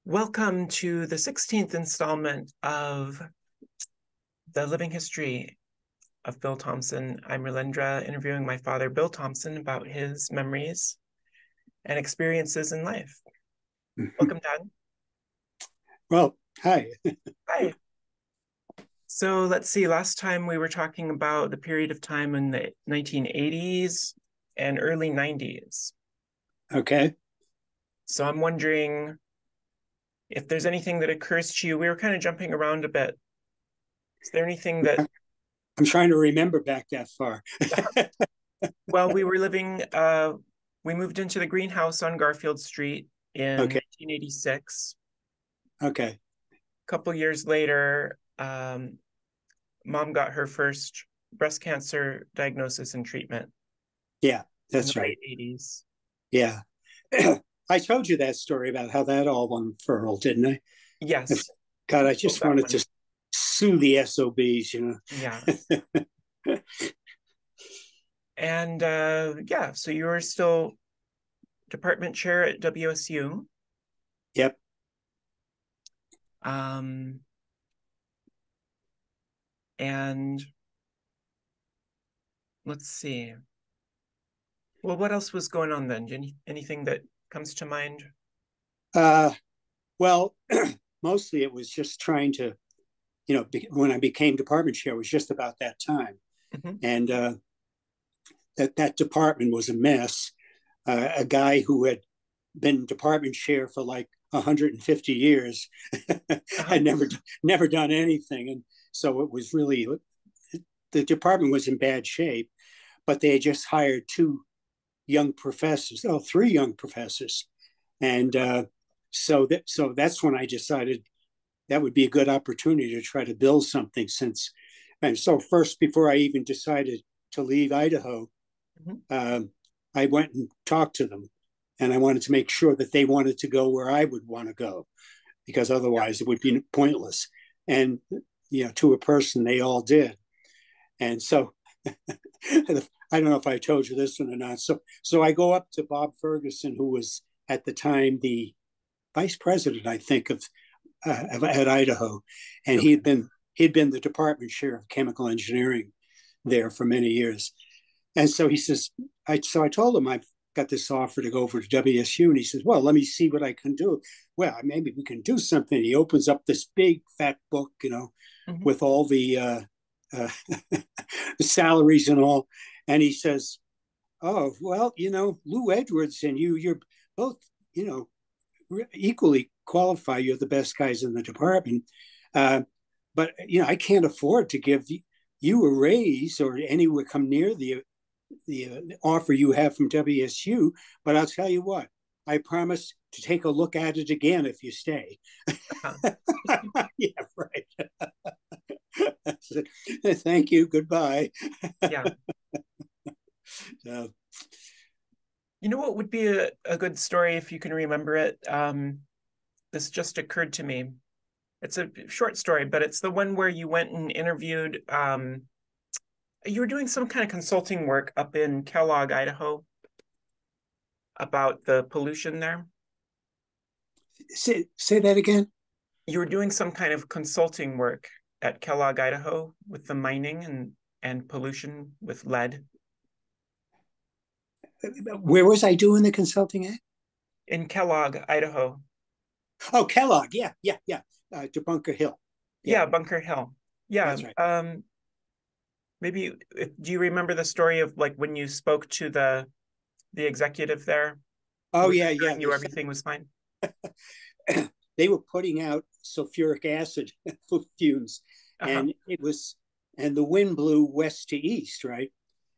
Welcome to the 16th installment of The Living History of Bill Thomson. I'm Relendra, interviewing my father, Bill Thomson, about his memories and experiences in life. Welcome, Dad. Well, hi. Hi. So let's see, last time we were talking about the period of time in the 1980s and early 90s. Okay. So I'm wondering if there's anything that occurs to you. We were kind of jumping around a bit. Is there anything that... I'm trying to remember back that far. Well, we were living, we moved into the greenhouse on Garfield Street in Okay. 1986. Okay. A couple years later, Mom got her first breast cancer diagnosis and treatment Yeah, in the that's right. late 80s. Yeah. I told you that story about how that all unfurled, didn't I? Yes. God, I just wanted to sue the SOBs, Yeah. And yeah, so you were still department chair at WSU. Yep. And let's see. Well, what else was going on then? Anything that comes to mind? Well, mostly it was just trying to, when I became department chair, it was just about that time. Mm-hmm. And that department was a mess. A guy who had been department chair for like 150 years had never done anything, and so it was really, the department was in bad shape. But they had just hired three young professors, and so that's when I decided that would be a good opportunity to try to build something. And so first, before I even decided to leave Idaho, I went and talked to them, and I wanted to make sure that they wanted to go where I would want to go, because otherwise it would be pointless. And to a person, they all did. And so I don't know if I told you this one or not. So I go up to Bob Ferguson, who was at the time the vice president, I think, at Idaho, and he'd been the department chair of chemical engineering there for many years. And so he says, I told him I've got this offer to go over to WSU, and he says, well, let me see what I can do. Well, maybe we can do something. He opens up this big fat book, with all the the salaries and all, and he says, oh, well, Lou Edwards and you're both, equally qualified. You're the best guys in the department, but I can't afford to give you a raise or anywhere come near the offer you have from WSU. But I'll tell you what, I promise to take a look at it again if you stay. Yeah, right. Thank you. Goodbye. Yeah. You know what would be a good story if you can remember it? This just occurred to me. It's a short story, but it's the one where you went and interviewed, you were doing some kind of consulting work up in Kellogg, Idaho, about the pollution there. Say that again. You were doing some kind of consulting work at Kellogg, Idaho, with the mining and pollution with lead. Where was I doing the consulting at? In Kellogg, Idaho. Oh, Kellogg. Yeah. To Bunker Hill. Yeah, Bunker Hill. Yeah. That's right. Maybe, do you remember the story of like when you spoke to the executive there? Oh, yeah. You everything was fine. They were putting out sulfuric acid fumes, and the wind blew west to east, right?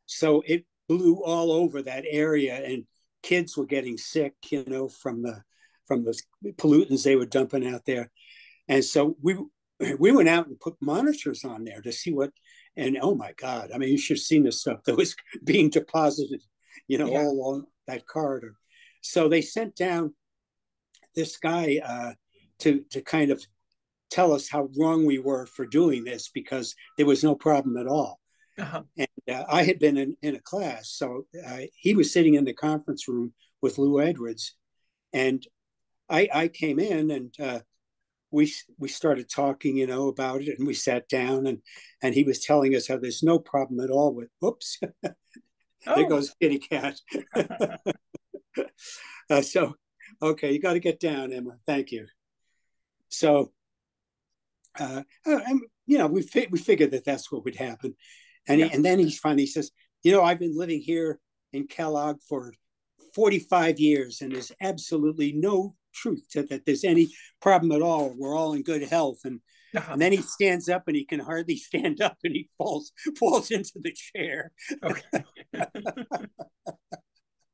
So it blew all over that area, and kids were getting sick, from the pollutants they were dumping out there. And so we went out and put monitors on there to see what, and oh my God, I mean, you should have seen the stuff that was being deposited, all along that corridor. So they sent down this guy to kind of tell us how wrong we were for doing this, because there was no problem at all. And I had been in a class, so he was sitting in the conference room with Lou Edwards, and I came in and we started talking, about it, and we sat down and he was telling us how there's no problem at all with. Oops, there Oh, goes kitty cat. So, okay, you got to get down, Emma. Thank you. So, we figured that that's what would happen, yeah. and then he finally says, I've been living here in Kellogg for 45 years, and there's absolutely no truth to that there's any problem at all. We're all in good health. And then he stands up and he can hardly stand up and he falls into the chair. Okay.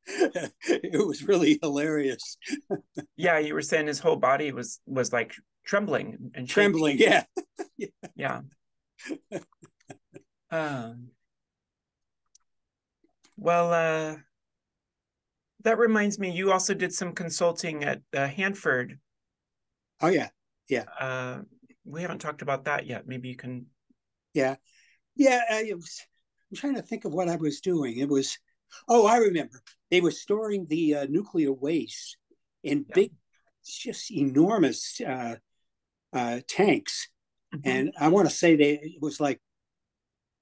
It was really hilarious. Yeah, you were saying his whole body was like trembling and shaking. Trembling, yeah. Yeah. Um, well, that reminds me, you also did some consulting at Hanford. Oh, yeah. Yeah. Uh, we haven't talked about that yet. Maybe you can. Yeah. Yeah. I'm trying to think of what I was doing. Oh, I remember. They were storing the nuclear waste in Yeah. big, just enormous tanks. Mhm. And I want to say it was like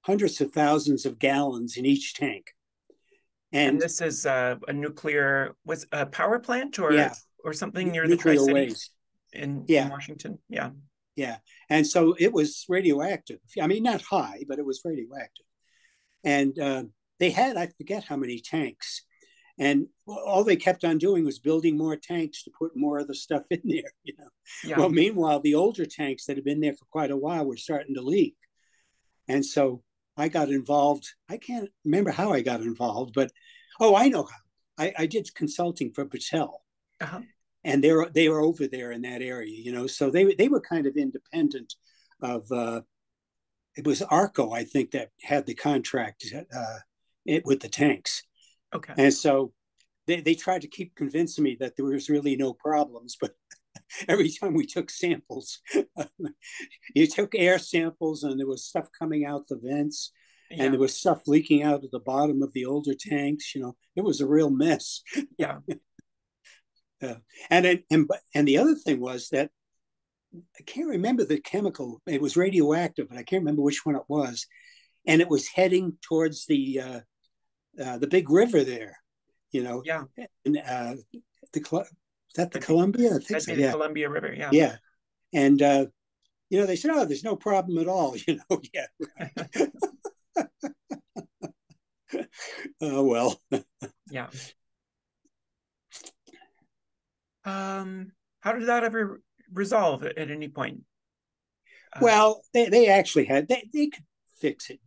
hundreds of thousands of gallons in each tank. And And this is a nuclear, was a power plant yeah, or something near the nuclear Tri-Cities waste. in Yeah, Washington. Yeah. yeah. And so it was radioactive. I mean, not high, but it was radioactive. And they had, I forget how many tanks. And all they kept on doing was building more tanks to put more of the stuff in there. Yeah. Well, meanwhile, the older tanks that had been there for quite a while were starting to leak. And so I got involved. I can't remember how I got involved, but oh, I know how. I did consulting for Patel, Uh-huh. and they were over there in that area. So they were kind of independent of. It was Arco, I think, that had the contract with the tanks, Okay. and so they tried to keep convincing me that there was really no problems, but every time we took samples, you took air samples and there was stuff coming out the vents and Yeah. there was stuff leaking out of the bottom of the older tanks. It was a real mess. Yeah. uh, and the other thing was that I can't remember the chemical. It was radioactive, but I can't remember which one it was. And it was heading towards the big river there. You know, Yeah. and the is that the I think Columbia? I think that'd so. be the Yeah, Columbia River. Yeah. yeah. And they said, "Oh, there's no problem at all." Yeah, right. Oh well. Yeah. How did that ever resolve at any point? Uh, Well, they actually had they could fix it.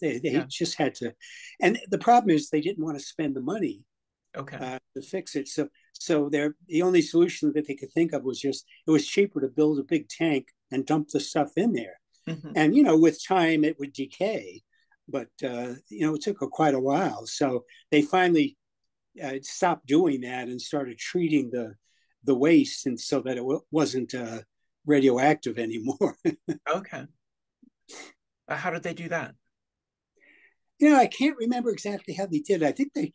They yeah. just had to, and the problem is they didn't want to spend the money Okay. to fix it. So the only solution that they could think of was just it was cheaper to build a big tank and dump the stuff in there. Hmm. And with time it would decay, but it took quite a while. So they finally stopped doing that and started treating the waste, and so that it wasn't radioactive anymore. Okay. How did they do that? I can't remember exactly how they did it.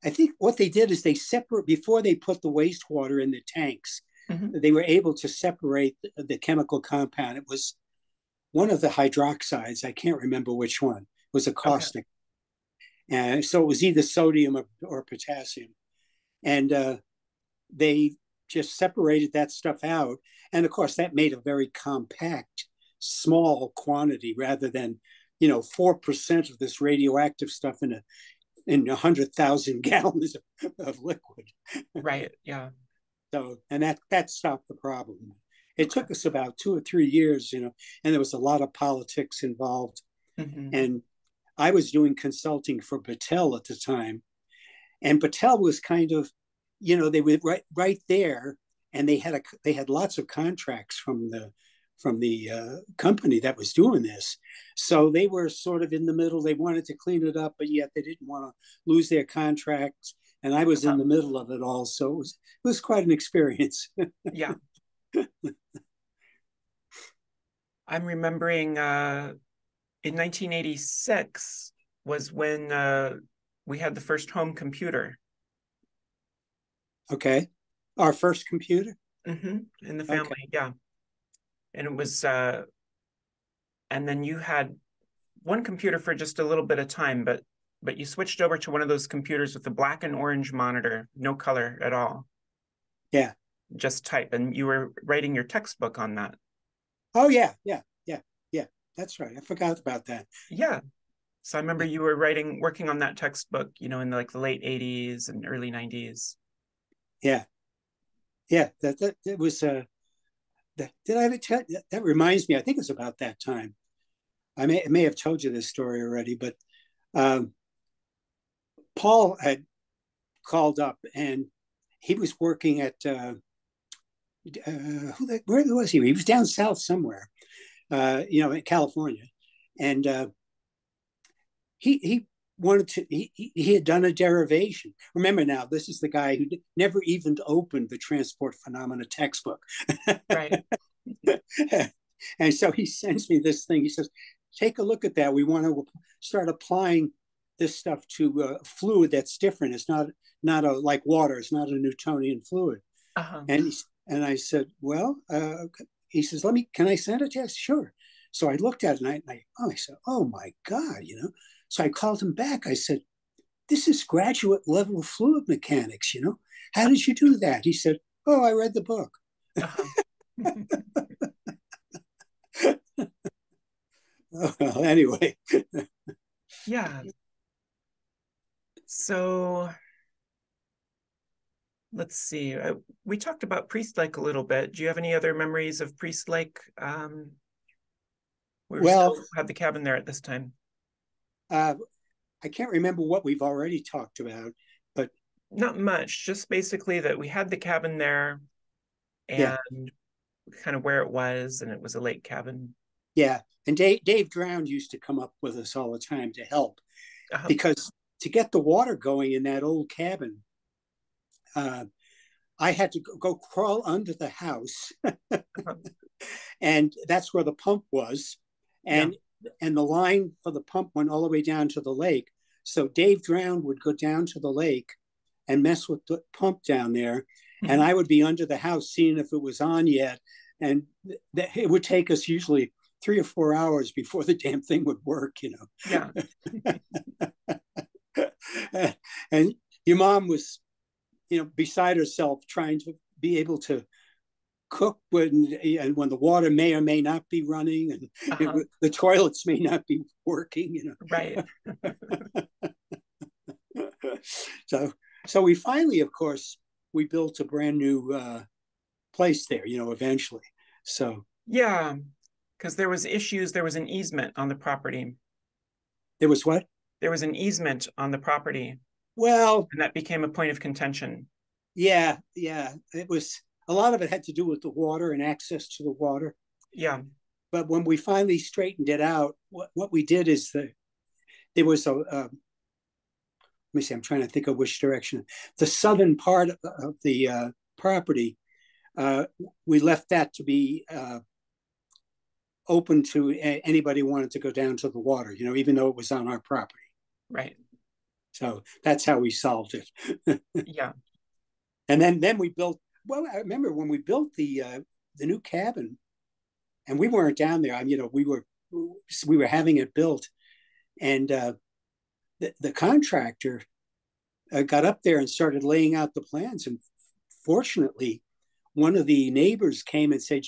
I think what they did is they separate before they put the wastewater in the tanks. Hmm. They were able to separate the chemical compound. It was one of the hydroxides. I can't remember which one. It was a Okay. caustic, and so it was either sodium or potassium. And they just separated that stuff out, and of course that made a very compact, small quantity rather than 4% of this radioactive stuff in 100,000 gallons of liquid. Right. Yeah. So, and that stopped the problem. It Okay. took us about 2 or 3 years, and there was a lot of politics involved. Hmm. And I was doing consulting for Patel at the time, and Patel was kind of, they were right there, and they had lots of contracts from the company that was doing this. So they were sort of in the middle. They wanted to clean it up, but yet they didn't want to lose their contracts. And I was in Uh-huh. the middle of it all. So it was quite an experience. Yeah. I'm remembering in 1986 was when we had the first home computer. Okay. Our first computer. in the Okay. family. Yeah. And it was, and then you had one computer for just a little bit of time, but you switched over to one of those computers with the black and orange monitor, no color at all, Yeah. just type. And you were writing your textbook on that. Oh yeah. Yeah. Yeah. Yeah. That's right. I forgot about that. Yeah. So I remember you were working on that textbook, in like the late 80s and early 90s. Yeah. Yeah. That was did I ever tell that reminds me, I think it was about that time. I may have told you this story already, but um, Paul had called up and he was working at where was he? He was down south somewhere, in California, and he wanted to. He had done a derivation. Remember now, this is the guy who never even opened the transport phenomena textbook, Right. and so he sends me this thing. He says, "Take a look at that. We want to start applying this stuff to fluid that's different. It's not like water. It's not a Newtonian fluid." Uh-huh. And I said, "Well," he says, "Let me. Can I send it?" Yes, sure. So I looked at it and I said, "Oh my God." So I called him back. I said, "This is graduate level fluid mechanics. How did you do that?" He said, "Oh, I read the book." Uh-huh. Well, anyway. Yeah. So let's see. We talked about Priest Lake a little bit. Do you have any other memories of Priest Lake? We were Well, still had the cabin there at this time. uh, I can't remember what we've already talked about, but Not much, just basically that we had the cabin there yeah, and kind of where it was, and it was a lake cabin. yeah. And Dave Drown used to come up with us all the time to help Uh-huh. because to get the water going in that old cabin, uh, I had to go crawl under the house, Uh-huh. and that's where the pump was, Yeah. and the line for the pump went all the way down to the lake. So Dave Drown would go down to the lake and mess with the pump down there, and Mhm. I would be under the house seeing if it was on yet, and it would take us usually 3 or 4 hours before the damn thing would work. Yeah. And your mom was, beside herself trying to be able to cook when the water may or may not be running and Uh-huh. the toilets may not be working. Right. So we finally, of course, we built a brand new place there, eventually. So Yeah. Because there was issues, there was an easement on the property. there was what? There was an easement on the property, Well, and that became a point of contention. yeah, yeah. It was a lot of it had to do with the water and access to the water. Yeah. But when we finally straightened it out, what we did is there was let me see, I'm trying to think of which direction. The southern part of the property, uh, we left that to be open to anybody who wanted to go down to the water, even though it was on our property. Right. So that's how we solved it. Yeah. And then we built. Well, I remember when we built the new cabin, and we weren't down there. We were having it built, and the contractor got up there and started laying out the plans. And fortunately, one of the neighbors came and said,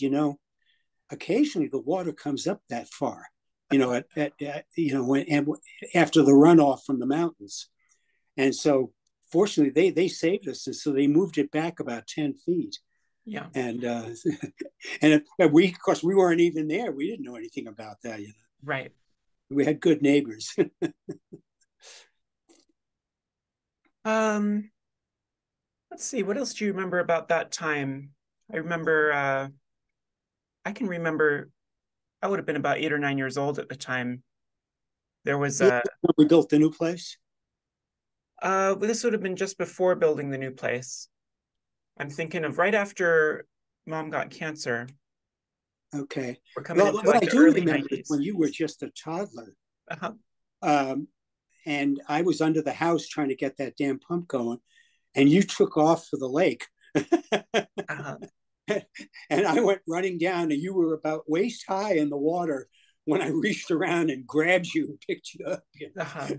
occasionally the water comes up that far, when after the runoff from the mountains. And so fortunately they saved us. And so they moved it back about 10 feet. Yeah. And and we, of course, we weren't even there. We didn't know anything about that. Right. We had good neighbors. Um, let's see, what else do you remember about that time? I remember I can remember I would have been about 8 or 9 years old at the time. There was Yeah, we built the new place. this would have been just before building the new place. I'm thinking of right after mom got cancer. Okay. We're coming Well, into what like I the do early remember is 90s. when you were just a toddler, Uh-huh. um, and I was under the house trying to get that damn pump going, and you took off for the lake. Uh-huh. And I went running down, and you were about waist high in the water when I reached around and grabbed you and picked you up. Uh-huh.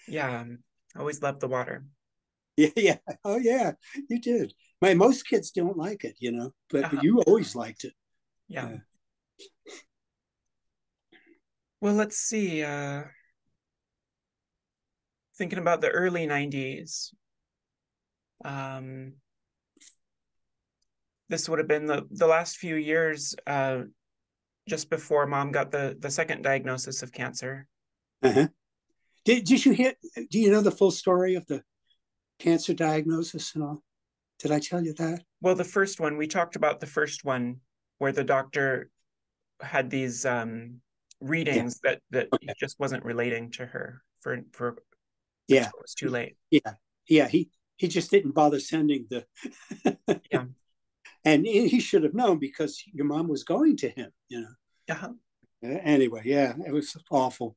Yeah. Always loved the water. Yeah, yeah. Oh, yeah, you did. Most kids don't like it, but Uh-huh. you always liked it. Yeah. Uh, Well, let's see. Thinking about the early 90s. Um, this would have been the last few years, just before mom got the second diagnosis of cancer. uh-huh. Did you hear? Do you know the full story of the cancer diagnosis and all? Did I tell you that? Well, the first one, we talked about the first one where the doctor had these Yeah. readings that he Okay. just wasn't relating to her for Yeah. until it was too late. Yeah. Yeah. He just didn't bother sending the, Yeah. and he should have known because your mom was going to him. Uh-huh. Anyway, yeah, it was awful.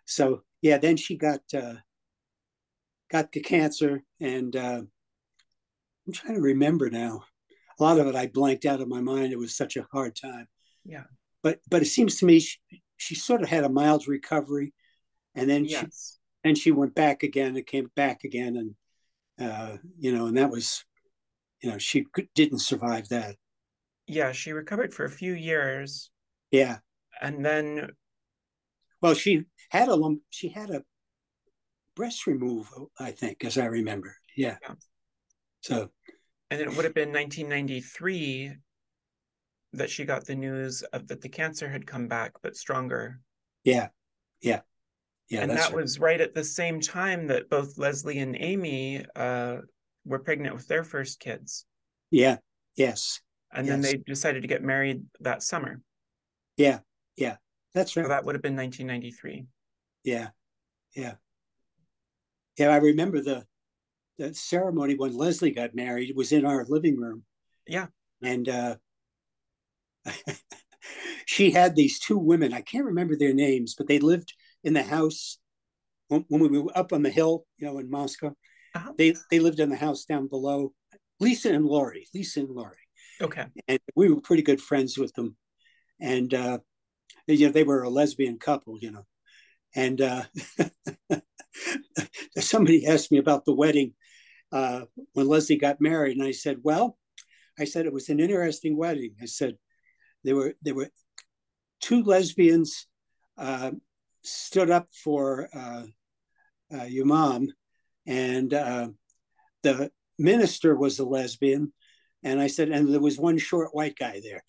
So yeah, then she got the cancer, and I'm trying to remember now. A lot of it I blanked out of my mind. It was such a hard time. Yeah. But it seems to me she sort of had a mild recovery, and then Yes. she went back again and came back again, and and that was she didn't survive that. Yeah, she recovered for a few years, Yeah. and then Well, she had a breast removal, I think, as I remember. Yeah. yeah, So and it would have been 1993 that she got the news of that the cancer had come back but stronger. yeah, yeah, yeah, And that's that right. was right at the same time that both Leslie and Amy were pregnant with their first kids. Yeah. Yes. And then Yes. they decided to get married that summer. Yeah. Yeah. That's So right. that would have been 1993. Yeah. Yeah. Yeah. I remember the ceremony when Leslie got married. It was in our living room, Yeah. and she had these two women. I can't remember their names, but they lived in the house when we were up on the hill, in Moscow. Uh-huh. They lived in the house down below. Lisa and Lori, Okay. and we were pretty good friends with them. And they were a lesbian couple, and somebody asked me about the wedding when Leslie got married, and I said, "Well, it was an interesting wedding." I said there were two lesbians uh, stood up for your mom, and the minister was a lesbian, and I said, and there was one short white guy there.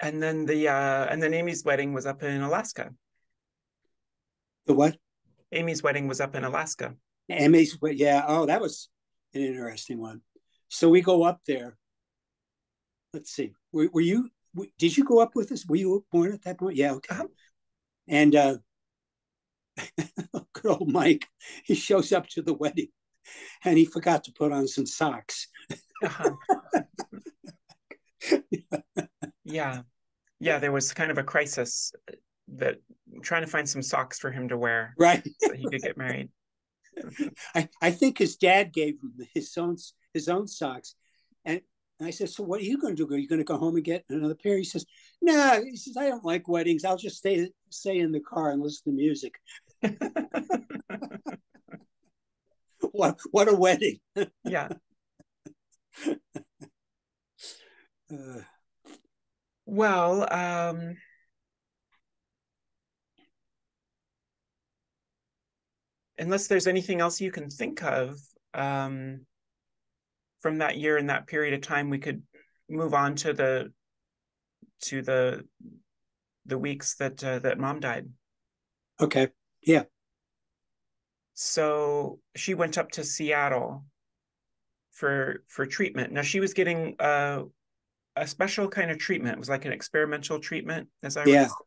And then Amy's wedding was up in Alaska. The what? Amy's wedding was up in Alaska. Emmy's, yeah. Oh, that was an interesting one. So we go up there. Let's see. Were you? Did you go up with us? Were you born at that point? Yeah. Okay. Uh-huh. And good old Mike, he shows up to the wedding, and he forgot to put on some socks. Uh-huh. Yeah. Yeah, there was kind of a crisis that trying to find some socks for him to wear Right. so he could get married. I think his dad gave him his own socks, and I said, "So what are you going to do? Are you going to go home and get another pair?" He says, "No." Nah. He says, "I don't like weddings. I'll just stay in the car and listen to music." What a wedding! Yeah. uh, Well, unless there's anything else you can think of um, from that year and that period of time, we could move on to to the the weeks that mom died. okay. Yeah. So she went up to Seattle for treatment. Now she was getting a special kind of treatment. It was like an experimental treatment, as I Yeah. recall.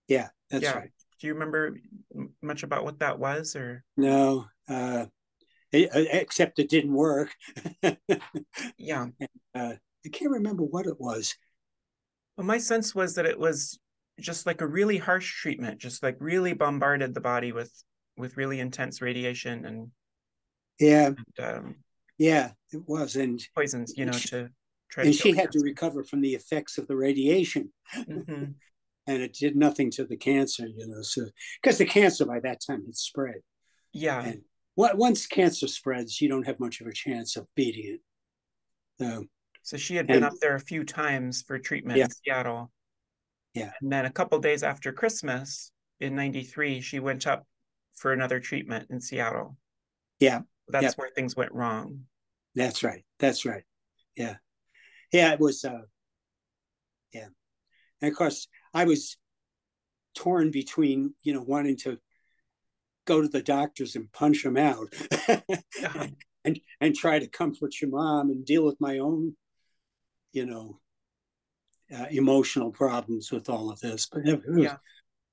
Yeah. That's Yeah. right. Do you remember much about what that was, or? No. Except it didn't work. Yeah. I can't remember what it was. Well, my sense was that it was just like a really harsh treatment, just like really bombarded the body with really intense radiation Yeah, and yeah, it was, and poisons, and she, to try to and kill she the had to cancer. recover from the effects of the radiation, Hmm. and it did nothing to the cancer, So because the cancer by that time had spread, Yeah. and once cancer spreads, you don't have much of a chance of beating it. So she had been And up there a few times for treatment yeah, in Seattle. yeah, And then a couple days after Christmas in 93, she went up for another treatment in Seattle. yeah, yeah. That's where things went wrong. That's right. That's right. Yeah, yeah. It was. Yeah, and of course, I was torn between wanting to go to the doctors and punch them out, Uh-huh. and try to comfort your mom and deal with my own you know emotional problems with all of this. But Yeah.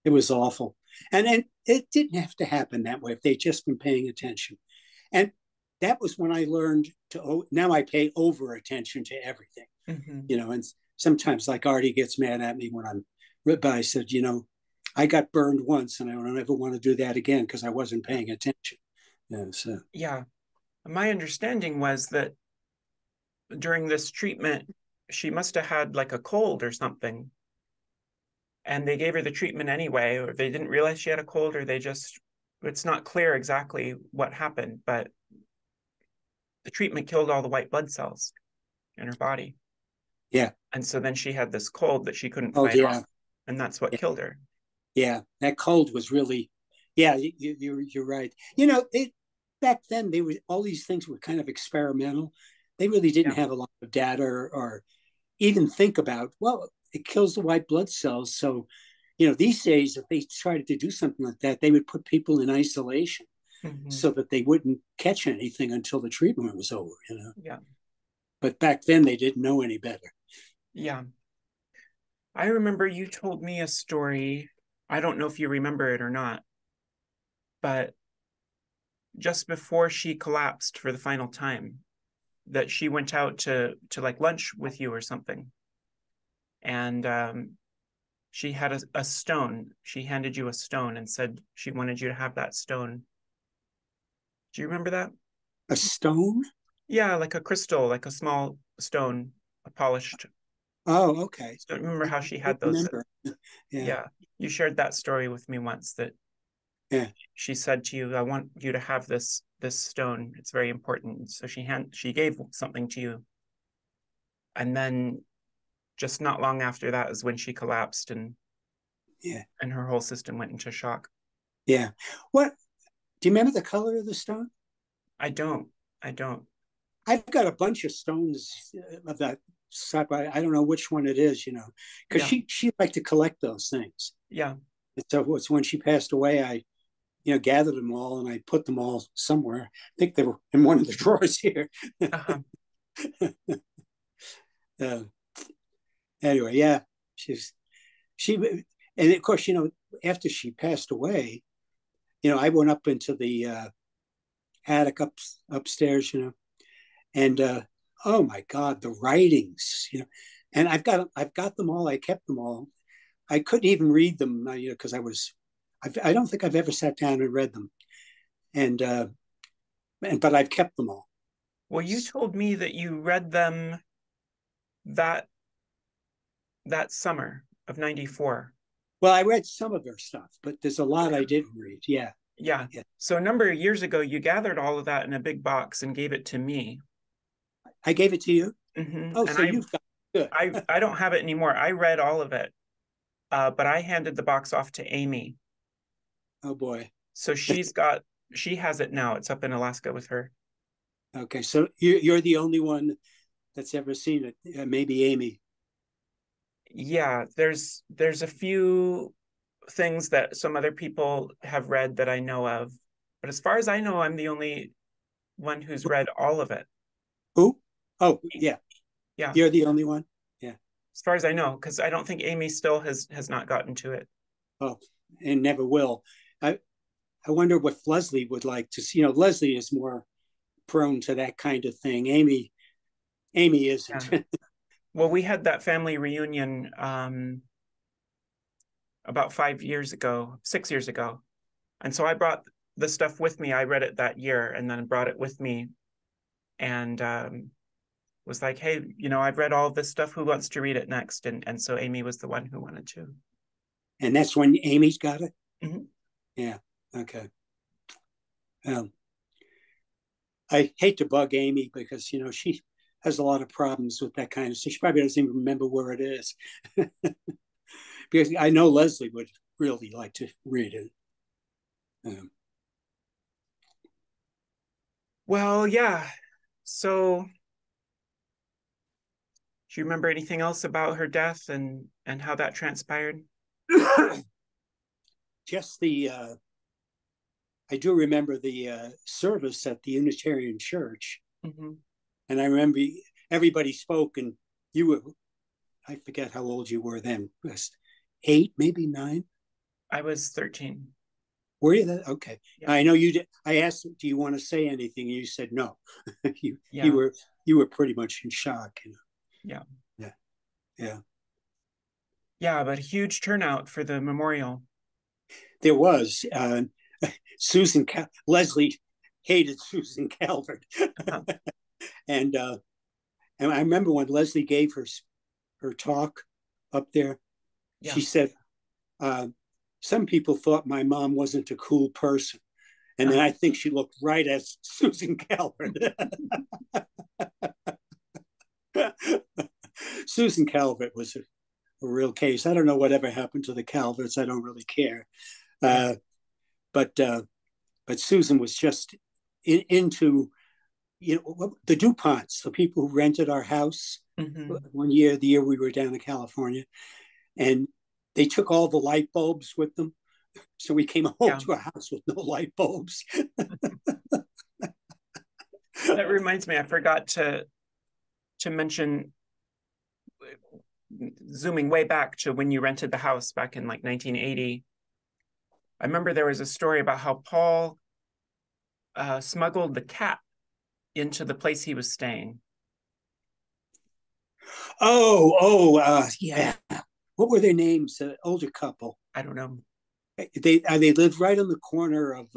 it was awful, and it didn't have to happen that way if they'd just been paying attention. And that was when I learned to. Now I pay over attention to everything, Hmm. And sometimes like Artie gets mad at me when I'm. But I said, I got burned once, and I don't ever want to do that again because I wasn't paying attention. So Yeah. My understanding was that during this treatment, she must have had like a cold or something. And they gave her the treatment anyway, or they didn't realize she had a cold, or they just, it's not clear exactly what happened, but the treatment killed all the white blood cells in her body. yeah. And so then she had this cold that she couldn't Oh fight off, yeah. and that's what Yeah. killed her. Yeah. That cold was really. Yeah, you're right. Back then they were all these things were kind of experimental. They really didn't Yeah. have a lot of data or even think about. Well, it kills the white blood cells, so these days if they tried to do something like that, they would put people in isolation Hmm. so that they wouldn't catch anything until the treatment was over. Yeah. But back then they didn't know any better. Yeah. I remember you told me a story. I don't know if you remember it or not, but just before she collapsed for the final time, that she went out to like lunch with you or something, and she had a stone. She handed you a stone and said she wanted you to have that stone. Do you remember that? A stone? Yeah, like a crystal, like a small stone, a polished. Oh, okay. So remember I how she don't had those? remember. Yeah, Yeah, you shared that story with me once. That yeah, she said to you, "I want you to have this stone. It's very important." So she gave something to you, and then just not long after that is when she collapsed yeah, and her whole system went into shock. yeah. What do you remember the color of the stone? I don't. I don't. I've got a bunch of stones of that type. I don't know which one it is, because Yeah. she liked to collect those things. Yeah. So it's when she passed away, I gathered them all and I put them all somewhere. I think they were in one of the drawers here. Uh-huh. uh, anyway, yeah, she's she, and of course, after she passed away, I went up into the attic upstairs, and oh my God, the writings. And I've got them all. I kept them all. I couldn't even read them, because I don't think I've ever sat down and read them, and but I've kept them all. Well, you told me that you read them that that summer of 94. Well, I read some of her stuff, but there's a lot I Yeah. didn't read. Yeah, Yeah. yeah. So a number of years ago, you gathered all of that in a big box and gave it to me. I gave it to you. Oh, And so you've got it. Good. I don't have it anymore. I read all of it, but I handed the box off to Amy. Oh boy. So she has it now. It's up in Alaska with her. Okay, so you're the only one that's ever seen it. Maybe Amy. Yeah, there's a few things that some other people have read that I know of, but as far as I know, I'm the only one who's read all of it. Who? Oh, yeah. Yeah, You're the only one. Yeah. as far as I know, because I don't think Amy still has not gotten to it. Oh, and never will. I I wonder what Leslie would like to see. Leslie is more prone to that kind of thing. Amy Yeah. isn't. Well, we had that family reunion about 5 years ago, 6 years ago. And so I brought the stuff with me. I read it that year and then brought it with me and was like, hey, I've read all this stuff. Who wants to read it next? And so Amy was the one who wanted to. And that's when Amy's got it? Mm-hmm. Yeah. Okay. Um, I hate to bug Amy because, she has a lot of problems with that kind of stuff. She probably doesn't even remember where it is. Because I know Leslie would really like to read it. Um, Well, yeah. So do you remember anything else about her death and how that transpired? just I do remember the service at the Unitarian Church. Mm-hmm. And I remember everybody spoke, and you were, I forget how old you were then, it was 8, maybe 9. I was 13. Were you that? Okay. Yeah. I know you did. I asked, do you want to say anything? And you said no. you you Yeah. were you were pretty much in shock. Yeah. Yeah. Yeah. Yeah, but a huge turnout for the memorial. There was Leslie hated Susan Calvert, Uh-huh. and and I remember when Leslie gave her talk up there, Yeah. she said, "Some people thought my mom wasn't a cool person." And then Uh-huh. I think she looked right at Susan Calvert. Susan Calvert was a real case. I don't know whatever happened to the Calverts. I don't really care. Yeah. Uh, but Susan was just into the DuPonts, the people who rented our house Mm-hmm. one year, the year we were down in California, and they took all the light bulbs with them. So we came home Yeah. to a house with no light bulbs. That reminds me, I forgot to mention, zooming way back to when you rented the house back in like 1980. I remember there was a story about how Paul smuggled the cat into the place he was staying. Yeah. What were their names? Older couple. I don't know. They lived right on the corner of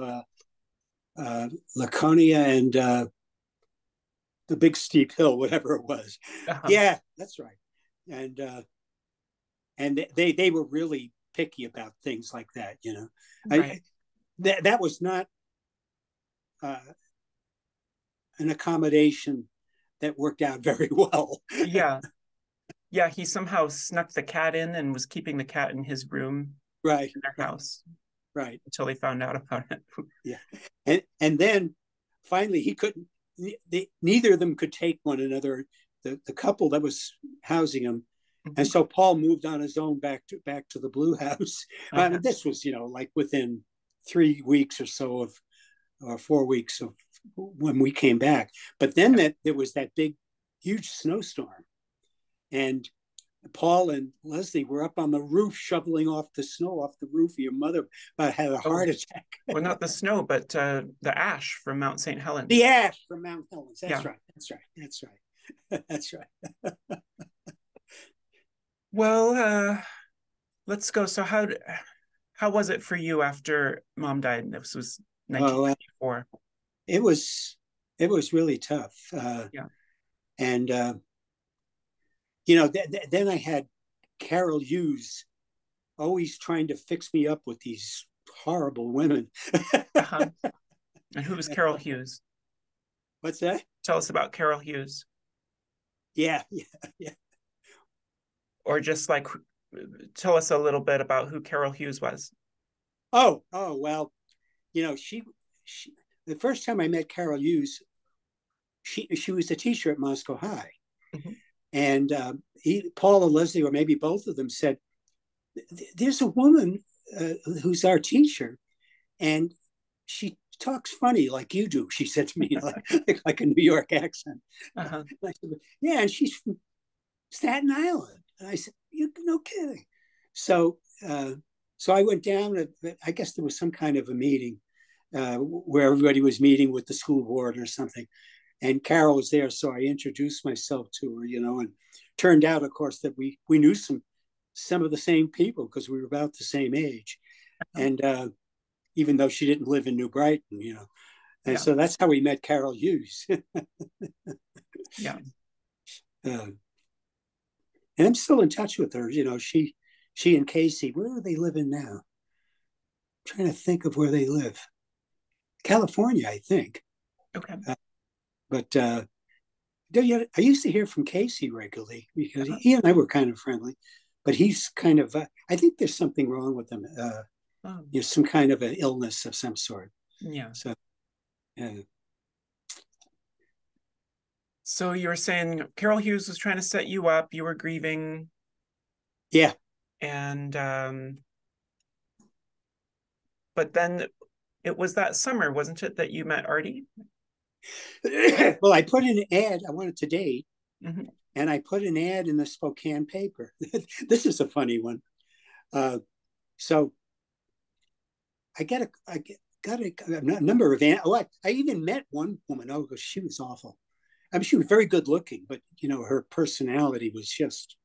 Laconia and the big steep hill, whatever it was. Uh-huh. Yeah, that's right. And they were really picky about things like that. Right. That was not uh, an accommodation that worked out very well. Yeah. Yeah, he somehow snuck the cat in and was keeping the cat in his room Right, in their right, house right. until they found out about it. Yeah, and then finally he couldn't. Neither of them could take one another. The couple that was housing him, and Mm-hmm. so Paul moved on his own back to the Blue House. I Uh-huh. mean, this was like within 3 weeks or so of, or 4 weeks of when we came back. But then Yeah. there was that big, huge snowstorm, and Paul and Leslie were up on the roof shoveling off the snow off the roof. Your mother about had a Oh, heart attack. well, not the snow, but the ash from Mount St. The Helens. ash from Mount Helens. That's Yeah. right. That's right. That's right. That's right. Well, let's go. So how was it for you after mom died? This was Oh, 1994. it was really tough. Yeah. And then I had Carol Hughes always trying to fix me up with these horrible women. Uh-huh. And who was Carol Hughes? What's that? Tell us about Carol Hughes. Yeah, yeah, yeah. Or just like tell us a little bit about who Carol Hughes was. Oh, well, she the first time I met Carol Hughes, she was a teacher at Moscow High, Mm-hmm. and Paul and Leslie, or maybe both of them, said, "There's a woman who's our teacher, and she talks funny like you do." She said to me, like a New York accent. Uh-huh. I said, "Yeah, and she's from Staten Island." And I said, "You no kidding?" So so I went down. I guess there was some kind of a meeting where everybody was meeting with the school board or something, and Carol was there. So I introduced myself to her, and turned out, of course, that we knew some of the same people because we were about the same age, Uh-huh. and even though she didn't live in New Brighton. And Yeah. so that's how we met Carol Hughes. Yeah. And I'm still in touch with her. She and Casey, where are they living now? I'm trying to think of where they live. California, I think. Okay. But I used to hear from Casey regularly because Uh-huh. he and I were kind of friendly, but he's kind of, I think there's something wrong with him, some kind of an illness of some sort. Yeah. So, uh, So you were saying Carol Hughes was trying to set you up, you were grieving, yeah. and but then it was that summer, wasn't it, that you met Artie? Well, I put an ad, I wanted to date, Mm-hmm. and I put an ad in the Spokane paper. This is a funny one. So got a number of I even met one woman. Oh, she was awful. I mean, she was very good looking, but her personality was just.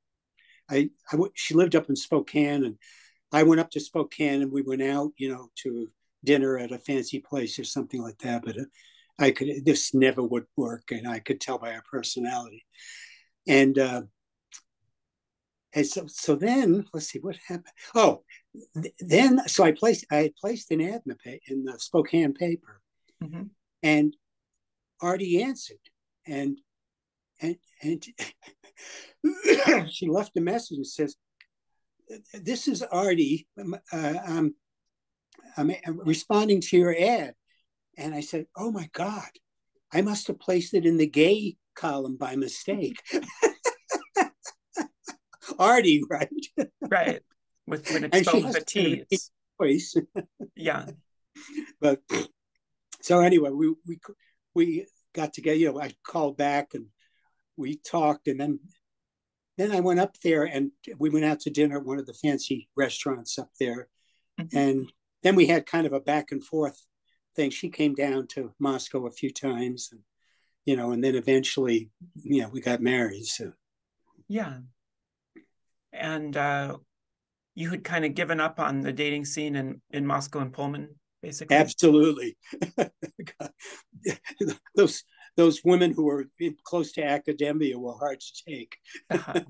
She lived up in Spokane, and I went up to Spokane, and we went out, to dinner at a fancy place or something like that. But this never would work, and I could tell by her personality. And so then let's see what happened. Oh, then so I had placed an ad in the Spokane paper, Mm-hmm. and Artie answered, and and she left a message and says, "This is Artie. I'm responding to your ad." And I said, "Oh my God, I must have placed it in the gay column by mistake." Artie, right? Right. With when it's And she spelled with has a kind of T, a deep it's voice. yeah. But so anyway, we got together. I called back and we talked, and then I went up there and we went out to dinner at one of the fancy restaurants up there, Mm-hmm. and then we had kind of a back and forth thing. She came down to Moscow a few times, and then eventually, we got married. So Yeah. And you had kind of given up on the dating scene in Moscow and Pullman, basically. absolutely, those those women who were close to academia were hard to take. Uh-huh.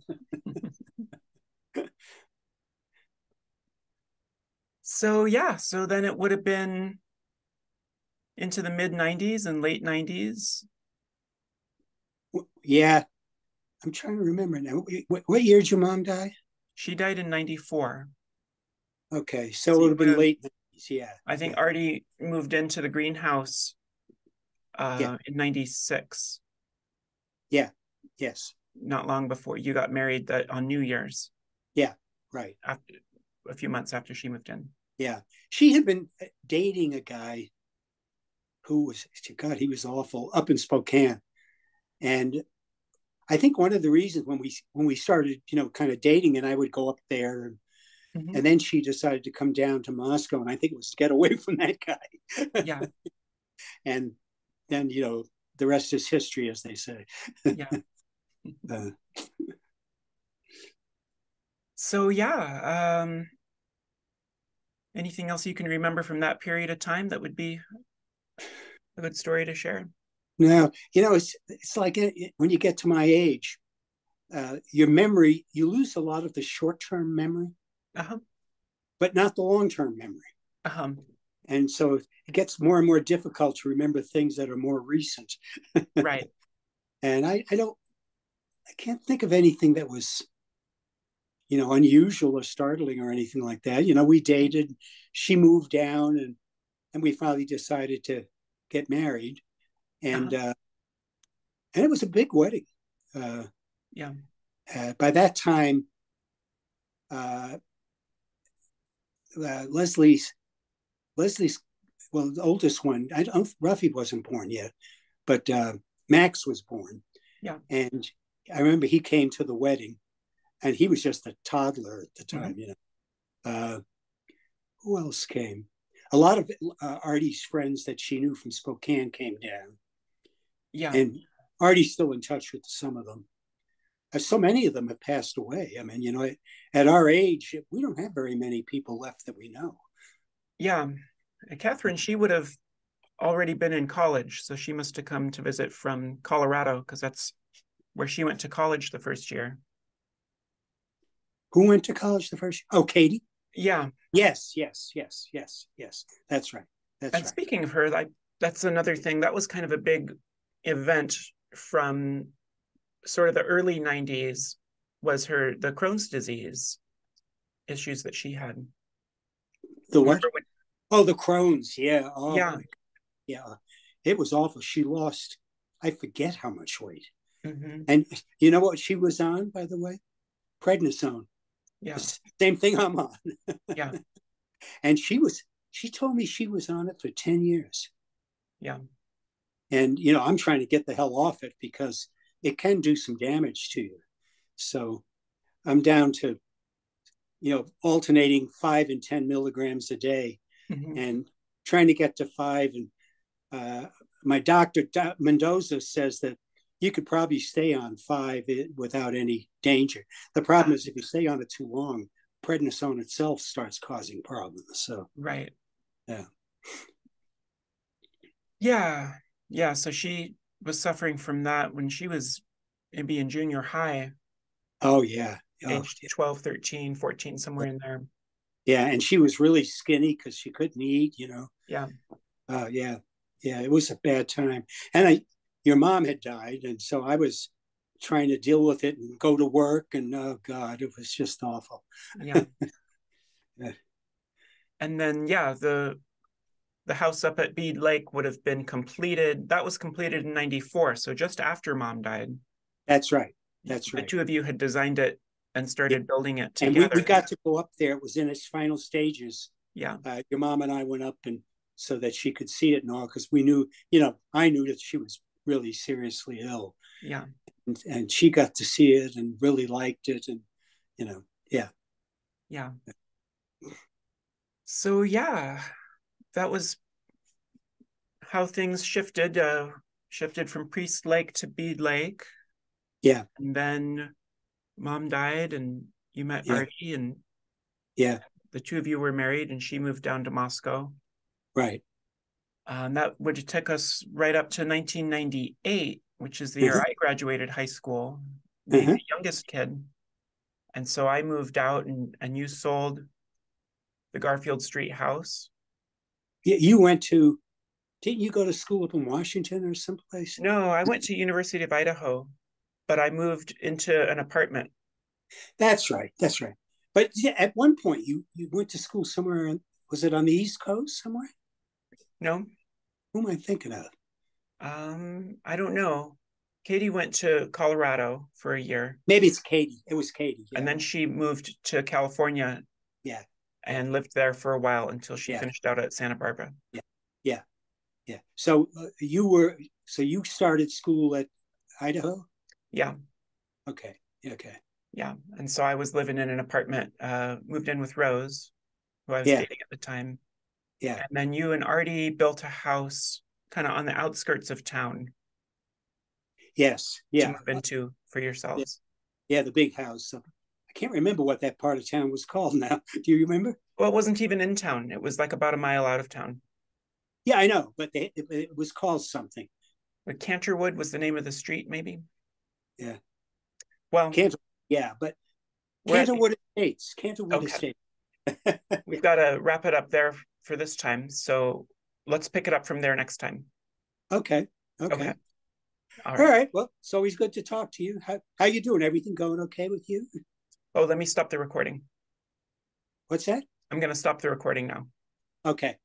So yeah, so then it would have been into the mid 90s and late 90s. Yeah, I'm trying to remember now. What year did your mom die? She died in 94. Okay, so it So would you have would been have, late 90s. Yeah, I think yeah, Artie moved into the greenhouse yeah, in 96, yeah, yes, not long before you got married on New Year's, yeah, right. after, a few months after she moved in. Yeah. She had been dating a guy who was, God, he was awful up in Spokane. And I think one of the reasons when we started, kind of dating, and I would go up there, Mm-hmm. and then she decided to come down to Moscow, and I think it was to get away from that guy. Yeah, And then, the rest is history, as they say. yeah. uh, So yeah, anything else you can remember from that period of time that would be a good story to share? Now, it's like when you get to my age, your memory, you lose a lot of the short term memory, Uh-huh. but not the long term memory. Uh-huh. And so it gets more and more difficult to remember things that are more recent. Right. And I can't think of anything that was, unusual or startling or anything like that. We dated, she moved down, and we finally decided to get married. Uh-huh. And it was a big wedding. Uh, Yeah. by that time, uh, Leslie's, well, the oldest one, I don't, Ruffy wasn't born yet, but Max was born. Yeah. And I remember he came to the wedding, and he was just a toddler at the Mm-hmm. time. Who else came? A lot of Artie's friends that she knew from Spokane came down, Yeah. and Artie's still in touch with some of them. so many of them have passed away. I mean, at our age, we don't have very many people left that we know. Yeah. Catherine, she would have already been in college, so she must have come to visit from Colorado because that's where she went to college the first year. Who went to college the first year? Oh, Katie? Yeah. Yes, yes, yes, yes, yes. That's right. That's And right. speaking of her, that's another thing. That was kind of a big event from sort of the early 90s was the Crohn's disease issues that she had. The what? Remember when, Oh, the Crohn's. Yeah. Oh yeah. my. Yeah. It was awful. She lost, I forget how much weight. Mm-hmm. And you know what she was on, by the way? Prednisone. Yeah. The same thing I'm on. Yeah. And she told me she was on it for 10 years. Yeah. And, I'm trying to get the hell off it because it can do some damage to you. So I'm down to, alternating 5 and 10 milligrams a day Mm-hmm. and trying to get to 5. And my doctor, Mendoza, says that you could probably stay on 5 without any danger. The problem is if you stay on it too long, prednisone itself starts causing problems. So, Right. yeah. Yeah. Yeah. So she was suffering from that when she was maybe in junior high, Oh, yeah. Oh, age 12, 13, 14, somewhere in there. yeah. And she was really skinny because she couldn't eat. Yeah. Yeah. Yeah. It was a bad time. And your mom had died. And so I was trying to deal with it and go to work. And oh, God, it was just awful. Yeah. Yeah. And then, yeah, the house up at Bead Lake would have been completed. That was completed in 94. So just after mom died. That's right. That's The right. two of you had designed it and Yeah. started building it And we together. got to go up there. It was in its final stages. Yeah. Your mom and I went up and so that she could see it and all, because we knew, I knew that she was really seriously ill. Yeah. And she got to see it and really liked it. And, yeah. Yeah. So, yeah, that was how things shifted from Priest Lake to Bead Lake. Yeah. And then mom died and you met Yeah. Artie and Yeah. the two of you were married and she moved down to Moscow. Right. That would take us right up to 1998, which is the year Uh-huh. I graduated high school, being Uh-huh. the youngest kid. And so I moved out and you sold the Garfield Street house. You didn't you go to school up in Washington or someplace? No, I went to University of Idaho, but I moved into an apartment. That's right. That's right. But yeah, at one point you went to school somewhere. Was it on the East Coast somewhere? No, Who am I thinking of? I don't know. Katie went to Colorado for a year, Maybe it's Katie. It was Katie. and Yeah. then she moved to California Yeah. Yeah. and lived there for a while until she Yeah. finished out at Santa Barbara. Yeah. Yeah. Yeah. So you started school at Idaho? Yeah, Okay. Okay. yeah. And so I was living in an apartment, moved in with Rose, who I was Yeah. dating at the time. Yeah. And then you and Artie built a house kind of on the outskirts of town Yes. to Yeah. move into for Yeah. yourselves. Yeah. The big house. So I can't remember what that part of town was called now. Do you remember? Well, it wasn't even in town. It was like about a mile out of town. Yeah, I know, but it was called something. But Canterwood was the name of the street, maybe. Yeah. Well, Canter. Yeah, but we're at Canterwood Estates. Canterwood okay. Estates. We've got to wrap it up there for this time. So let's pick it up from there next time. Okay. Okay. Okay. All All right. right. Well, it's always good to talk to you. How you doing? Everything going okay with you? Oh, let me stop the recording. What's that? I'm going to stop the recording now. Okay.